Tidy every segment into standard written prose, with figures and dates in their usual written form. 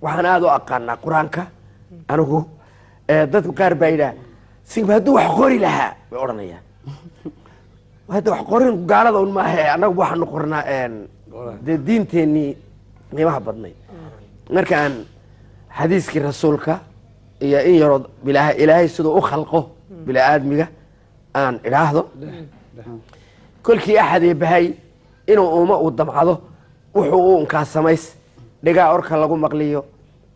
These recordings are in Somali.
waxaan aad u aqaanaa quraanka anigu dadku qaar baa yidhaa sinba hadduu wax qori lahaa way odhanayaan hadda wax qorin gaalada un maahe annagu waxaanu qornaa dee diinteennii qiimaha badnayd markaan xadiiskii rasuulka iyo in yaroo ilaahay siduu u khalqo bini-aadmiga aan idhaahdo kolkii axadee bahay inuu uuma uu damcado wuxuu u unkaa samays dhigaa orka lagu maqliyo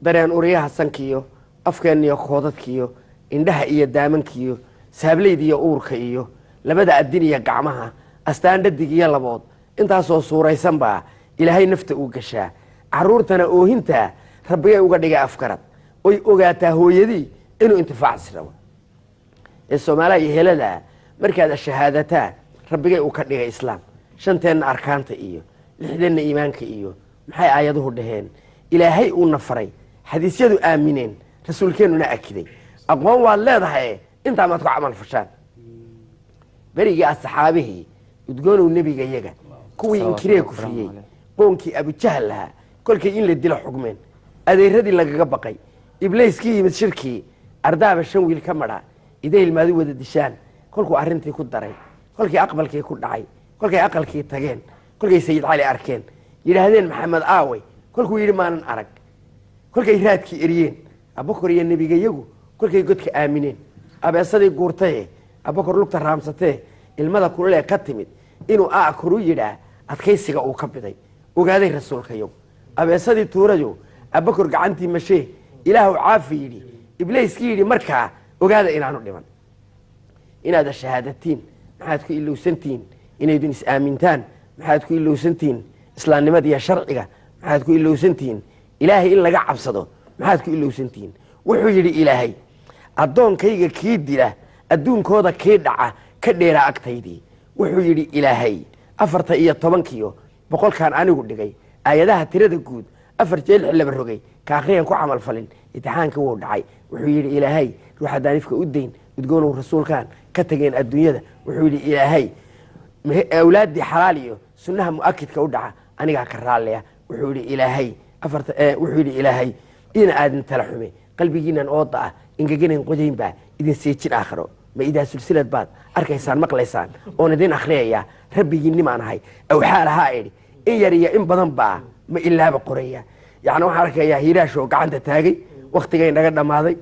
dareen uriyaha sankiiyo afkeenniyo koodadkiiyo indhaha iyo daamankiiyo saablayda iyo uurka iyo labada adin iyo gacmaha astaan dhadig iyo labood intaasoo suuraysan baa ilaahay nafta uu gashaa caruurtana oohintaa rabbigay uga dhigay afkarad oy ogaataa hooyadii inuu intifaacsi rabo ee soomaaliya iyo heladaa markaad shahaadataa rabbigay uu ka dhigay islaam shanteenna arkaanta iyo lixdeenna iimaanka iyo maxay aayaduhu dhaheen ilaahay uuna faray xadiisyadu aamineen rasuulkeennuna akiday aqoon waad leedahay intaa maad ku camal fashaan berigii asxaabihii udgoonow nebiga yaga kuwii inkiree kufriyey qoonkii abujahal lahaa kolkay in la dilo xugmeen adeeradii lagaga baqay ibliiskii yimid shirkii ardaaba 5 wiil ka madha iday ilmaadu wada dishaan kolkuu arrintii ku daray kolkii aqbalkii ku dhacay kolkay aqalkii tageen kolkay sayid cali arkeen yidhaahdeen maxamed aaway kolkuu yidhi maanan arag kolkay raadkii eriyeen abakor iyo nebiga yagu kolkay godka aamineen abeesadii guurtaye abakor lugta raamsatee ilmada kululee ka timid inuu aakuru yidhaa adkaysiga uu ka biday ogaaday rasuulka yagu abeesadii tuurayo abakor gacantii mashee ilaahu caafi yidhi ibliiskii yidhi markaa ogaada inaanu dhiman inaad shahaadatiin maxaad ku ilowsantiin inaydun is aamintaan maxaad ku ilowsantiin islaamnimada iyo sharciga maxaad ku ilowsantiin ilaahay in laga cabsado maxaad ku ilowsantiin wuxuu yidhi ilaahay addoonkayga kii dila adduunkooda kii dhaca ka dheeraa agtaydii wuxuu yidhi ilaahay 14 boqolkaan anigu dhigay aayadaha tirada guud 4 jeel laba rogay ka akhriyan ku camal falin imtixaanka wuu dhacay wuxuu yidhi ilaahay ruuxa daanifka u deyn udgoonow rasuulkaan ka tageen adduunyada wuxuu yidhi ilaahay awlaadii xalaal iyo sunnaha mu'akidka u dhaca anigaa ka raalliya wuxuu yidhi ilaahay wuxuu yidhi ilaahay ina aadin tala xume qalbigiinan ooda ah ingeganayn qodayn baa idin seejin aakhiro ma idaa silsilad baad arkaysaan maqlaysaan oon idin akhriyaya rabbigii nimaan ahay awxaa lahaa idhi in yar iyo in badan baa ma ilaaba qoraya yacni waxaan arkayaa hiiraashoo gacanta taagay wakhtigay naga dhammaaday